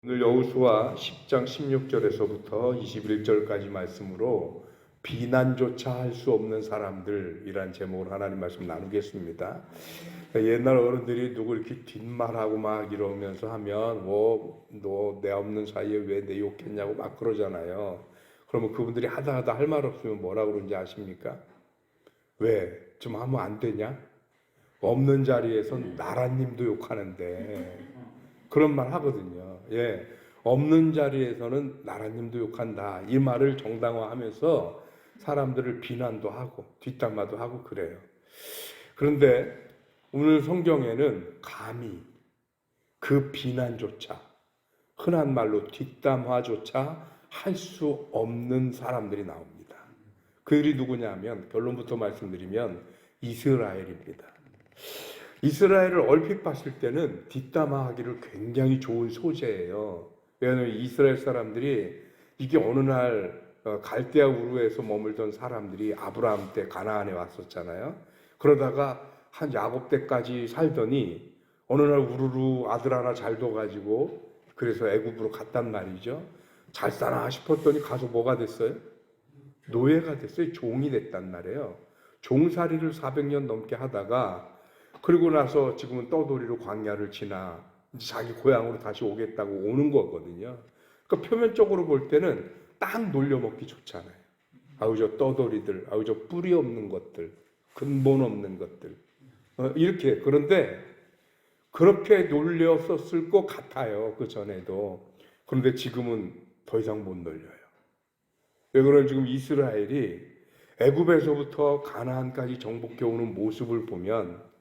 오늘 여호수아 10장 16절에서부터 21절까지 말씀으로 비난조차 할 수 없는 사람들이란 제목으로 하나님 말씀 나누겠습니다. 옛날 어른들이 누구 이렇게 뒷말하고 막 이러면서 하면 너 내 없는 사이에 왜 내 욕했냐고 막 그러잖아요. 그러면 그분들이 하다 할 말 없으면 뭐라 그러는지 아십니까? 왜? 좀 하면 안 되냐? 없는 자리에서 나라님도 욕하는데 그런 말 하거든요. 예. 없는 자리에서는 나라님도 욕한다. 이 말을 정당화하면서 사람들을 비난도 하고 뒷담화도 하고 그래요. 그런데 오늘 성경에는 감히 그 비난조차, 흔한 말로 뒷담화조차 할 수 없는 사람들이 나옵니다. 그들이 누구냐면, 결론부터 말씀드리면 이스라엘입니다. 이스라엘을 얼핏 봤을 때는 뒷담화하기를 굉장히 좋은 소재예요. 왜냐하면 이스라엘 사람들이 이게 어느 날 갈대아 우르에서 머물던 사람들이 아브라함 때 가나안에 왔었잖아요. 그러다가 한 야곱 때까지 살더니 어느 날 우르르 아들 하나 잘 둬가지고 그래서 애굽으로 갔단 말이죠. 잘 사나 싶었더니 가서 뭐가 됐어요? 노예가 됐어요. 종이 됐단 말이에요. 종살이를 400년 넘게 하다가 그리고 나서 지금은 떠돌이로 광야를 지나 자기 고향으로 다시 오겠다고 오는 거거든요. 그러니까 표면적으로 볼 때는 딱 놀려먹기 좋잖아요. 아우 저 떠돌이들, 아우 저 뿌리 없는 것들, 근본 없는 것들 이렇게. 그런데 그렇게 놀렸었을 것 같아요. 그 전에도. 그런데 지금은 더 이상 못 놀려요. 왜 그러면 지금 이스라엘이 애굽에서부터 가나안까지 정복해 오는 모습을 보면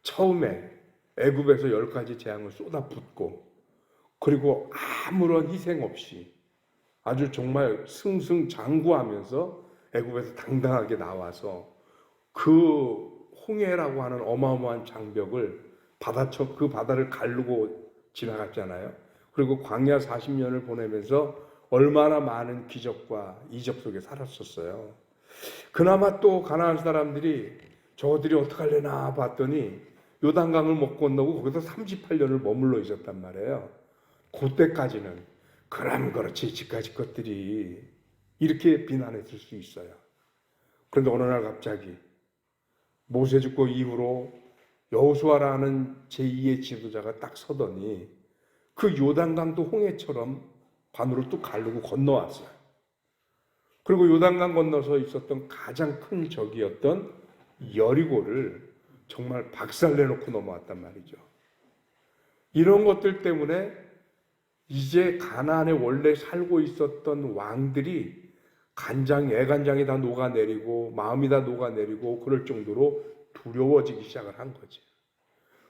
처음에 애굽에서 10가지 재앙을 쏟아붓고 그리고 아무런 희생 없이 아주 정말 승승장구하면서 애굽에서 당당하게 나와서 그 홍해라고 하는 어마어마한 장벽을 그 바다를 가르고 지나갔잖아요. 그리고 광야 40년을 보내면서 얼마나 많은 기적과 이적 속에 살았었어요. 그나마 또 가나안 사람들이 저들이 어떡하려나 봤더니 요단강을 못 건너고 거기서 38년을 머물러 있었단 말이에요. 그때까지는 그럼 그렇지 지금까지 것들이 이렇게 비난했을 수 있어요. 그런데 어느 날 갑자기 모세 죽고 이후로 여호수아라는 제2의 지도자가 딱 서더니 그 요단강도 홍해처럼 반으로 뚝 가르고 건너왔어요. 그리고 요단강 건너서 있었던 가장 큰 적이었던 여리고를 정말 박살내놓고 넘어왔단 말이죠. 이런 것들 때문에 이제 가나안에 원래 살고 있었던 왕들이 애간장이 다 녹아내리고 마음이 다 녹아내리고 그럴 정도로 두려워지기 시작을 한 거죠.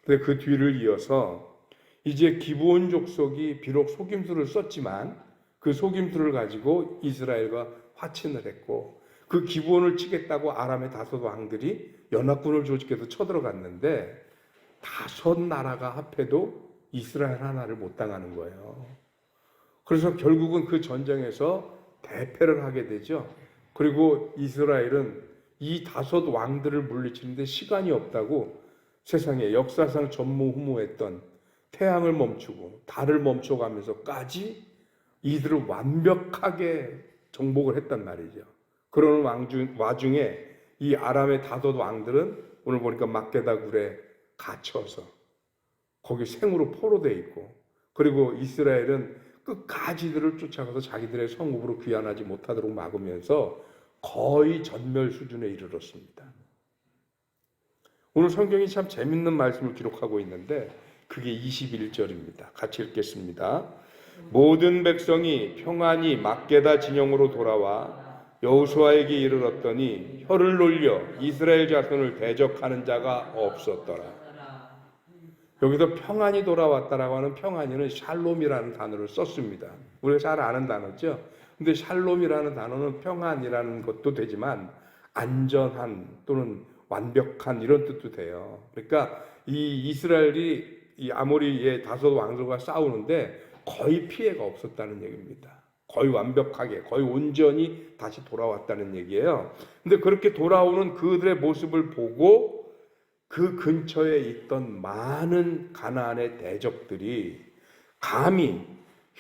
근데 그 뒤를 이어서 이제 기브온 족속이 비록 속임수를 썼지만 그 속임수를 가지고 이스라엘과 화친을 했고 그 기브온을 치겠다고 아람의 다섯 왕들이 연합군을 조직해서 쳐들어갔는데 다섯 나라가 합해도 이스라엘 하나를 못 당하는 거예요. 그래서 결국은 그 전쟁에서 대패를 하게 되죠. 그리고 이스라엘은 이 다섯 왕들을 물리치는데 시간이 없다고 세상에 역사상 전무후무했던 태양을 멈추고 달을 멈춰가면서까지 이들을 완벽하게 정복을 했단 말이죠. 그런 와중에 이 아람의 다섯 왕들은 오늘 보니까 막게다 굴에 갇혀서 거기 생으로 포로되어 있고 그리고 이스라엘은 끝까지 이들을 쫓아가서 자기들의 성읍으로 귀환하지 못하도록 막으면서 거의 전멸 수준에 이르렀습니다. 오늘 성경이 참 재밌는 말씀을 기록하고 있는데 그게 21절입니다. 같이 읽겠습니다. 모든 백성이 평안히 막게다 진영으로 돌아와 여호수아에게 이르렀더니 혀를 놀려 이스라엘 자손을 대적하는 자가 없었더라. 여기서 평안이 돌아왔다라고 하는 평안이는 샬롬이라는 단어를 썼습니다. 우리가 잘 아는 단어죠. 근데 샬롬이라는 단어는 평안이라는 것도 되지만 안전한 또는 완벽한 이런 뜻도 돼요. 그러니까 이 이스라엘이 이 아모리의 다섯 왕들과 싸우는데 거의 피해가 없었다는 얘기입니다. 거의 완벽하게, 거의 온전히 다시 돌아왔다는 얘기예요. 근데 그렇게 돌아오는 그들의 모습을 보고 그 근처에 있던 많은 가나안의 대적들이 감히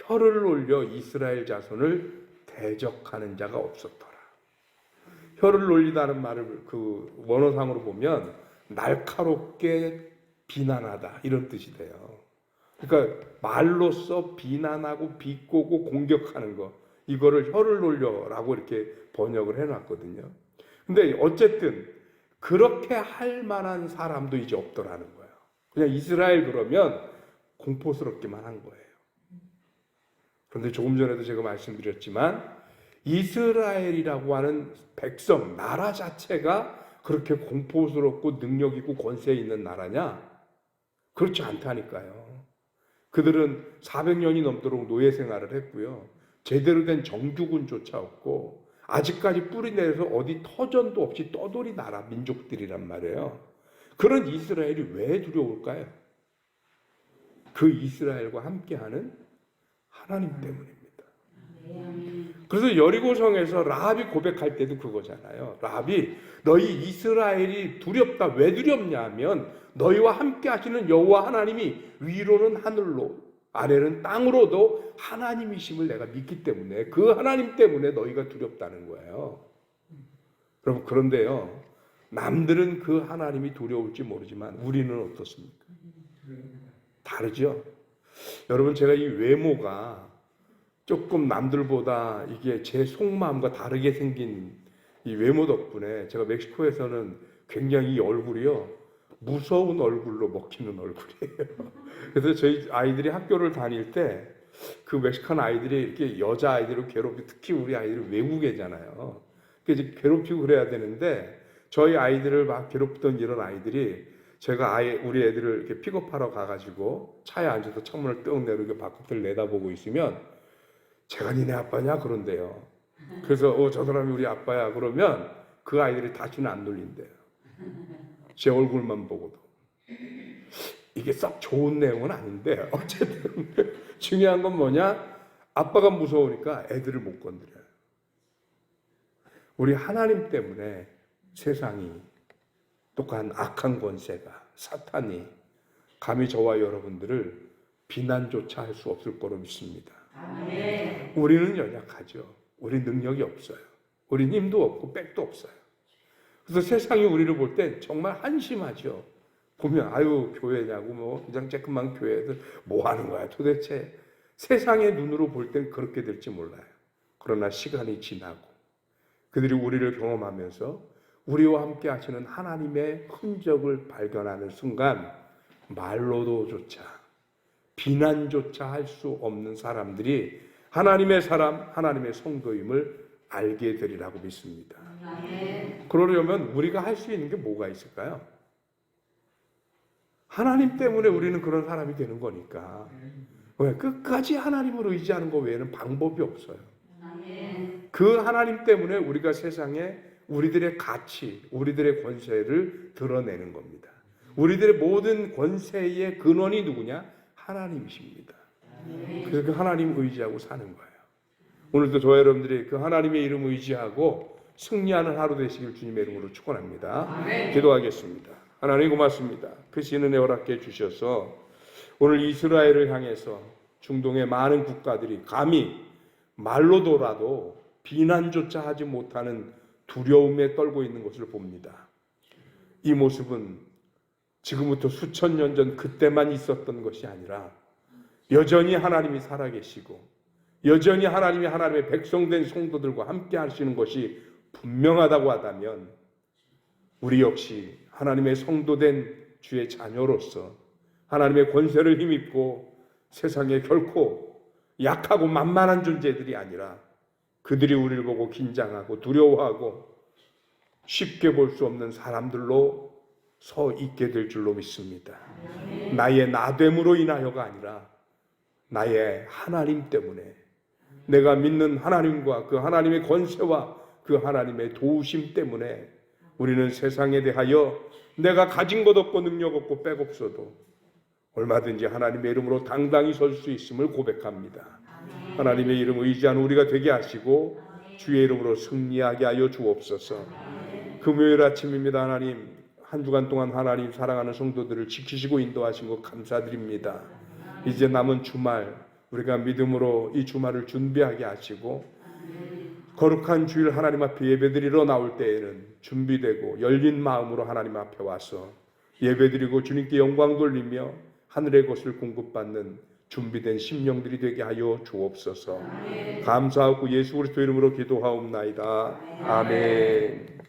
혀를 올려 이스라엘 자손을 대적하는 자가 없었더라. 혀를 놀리다는 말을 그 원어상으로 보면 날카롭게 비난하다 이런 뜻이 돼요. 그러니까 말로써 비난하고 비꼬고 공격하는 거, 이거를 혀를 놀려라고 이렇게 번역을 해놨거든요. 근데 어쨌든 그렇게 할 만한 사람도 이제 없더라는 거예요. 그냥 이스라엘 그러면 공포스럽기만 한 거예요. 그런데 조금 전에도 제가 말씀드렸지만 이스라엘이라고 하는 백성, 나라 자체가 그렇게 공포스럽고 능력 있고 권세 있는 나라냐? 그렇지 않다니까요. 그들은 400년이 넘도록 노예 생활을 했고요. 제대로 된 정규군조차 없고 아직까지 뿌리내려서 어디 터전도 없이 떠돌이 나라 민족들이란 말이에요. 그런 이스라엘이 왜 두려울까요? 그 이스라엘과 함께하는 하나님 때문입니다. 그래서 여리고성에서 라합이 고백할 때도 그거잖아요. 라합이 너희 이스라엘이 두렵다. 왜 두렵냐면 너희와 함께 하시는 여호와 하나님이 위로는 하늘로 아래는 땅으로도 하나님이심을 내가 믿기 때문에 그 하나님 때문에 너희가 두렵다는 거예요. 여러분, 그런데요, 남들은 그 하나님이 두려울지 모르지만 우리는 어떻습니까? 다르죠? 여러분, 제가 이 외모가 조금 남들보다 이게 제 속마음과 다르게 생긴 이 외모 덕분에 제가 멕시코에서는 굉장히 이 얼굴이요, 무서운 얼굴로 먹히는 얼굴이에요. 그래서 저희 아이들이 학교를 다닐 때 그 멕시칸 아이들이 이렇게 여자 아이들을 괴롭히고, 특히 우리 아이들은 외국애잖아요. 그래서 괴롭히고 그래야 되는데 저희 아이들을 막 괴롭히던 이런 아이들이 제가 우리 애들을 이렇게 픽업하러 가가지고 차에 앉아서 창문을 뚝 내리고 바깥을 내다보고 있으면 제가 니네 아빠냐? 그런데요. 그래서 저 사람이 우리 아빠야 그러면 그 아이들이 다시는 안 놀린대요. 제 얼굴만 보고도. 이게 썩 좋은 내용은 아닌데 어쨌든 중요한 건 뭐냐? 아빠가 무서우니까 애들을 못 건드려요. 우리 하나님 때문에 세상이, 똑같은 악한 권세가, 사탄이 감히 저와 여러분들을 비난조차 할 수 없을 거로 믿습니다. 아멘. 우리는 연약하죠. 우리 능력이 없어요. 우린 힘도 없고 백도 없어요. 그래서 세상이 우리를 볼 때 정말 한심하죠. 보면 아유, 교회냐고, 뭐 그냥 쬐끔만 교회에서 뭐 하는 거야 도대체. 세상의 눈으로 볼 땐 그렇게 될지 몰라요. 그러나 시간이 지나고 그들이 우리를 경험하면서 우리와 함께 하시는 하나님의 흔적을 발견하는 순간 말로도조차 비난조차 할 수 없는 사람들이 하나님의 사람, 하나님의 성도임을 알게 되리라고 믿습니다. 그러려면 우리가 할 수 있는 게 뭐가 있을까요? 하나님 때문에 우리는 그런 사람이 되는 거니까. 왜? 끝까지 하나님을 의지하는 것 외에는 방법이 없어요. 그 하나님 때문에 우리가 세상에 우리들의 가치, 우리들의 권세를 드러내는 겁니다. 우리들의 모든 권세의 근원이 누구냐? 하나님이십니다. 그래서 그 하나님 의지하고 사는 거예요. 오늘도 저와 여러분들이 그 하나님의 이름 의지하고 승리하는 하루 되시길 주님의 이름으로 축원합니다. 기도하겠습니다. 하나님 고맙습니다. 크신 은혜 허락해 주셔서 오늘 이스라엘을 향해서 중동의 많은 국가들이 감히 말로도라도 비난조차 하지 못하는 두려움에 떨고 있는 것을 봅니다. 이 모습은 지금부터 수천 년 전 그때만 있었던 것이 아니라 여전히 하나님이 살아계시고 여전히 하나님의 백성된 성도들과 함께 하시는 것이 분명하다고 하다면 우리 역시 하나님의 성도된 주의 자녀로서 하나님의 권세를 힘입고 세상에 결코 약하고 만만한 존재들이 아니라 그들이 우리를 보고 긴장하고 두려워하고 쉽게 볼 수 없는 사람들로 서 있게 될 줄로 믿습니다. 나의 나됨으로 인하여가 아니라 나의 하나님 때문에, 내가 믿는 하나님과 그 하나님의 권세와 그 하나님의 도우심 때문에 우리는 세상에 대하여 내가 가진 것 없고 능력 없고 백 없어도 얼마든지 하나님의 이름으로 당당히 설 수 있음을 고백합니다. 하나님의 이름 의지하는 우리가 되게 하시고 주의 이름으로 승리하게 하여 주옵소서. 금요일 아침입니다. 하나님, 한 주간 동안 하나님 사랑하는 성도들을 지키시고 인도하신 것 감사드립니다. 이제 남은 주말 우리가 믿음으로 이 주말을 준비하게 하시고 거룩한 주일 하나님 앞에 예배드리러 나올 때에는 준비되고 열린 마음으로 하나님 앞에 와서 예배드리고 주님께 영광 돌리며 하늘의 것을 공급받는 준비된 심령들이 되게 하여 주옵소서. 감사하고 예수 그리스도 이름으로 기도하옵나이다. 아멘.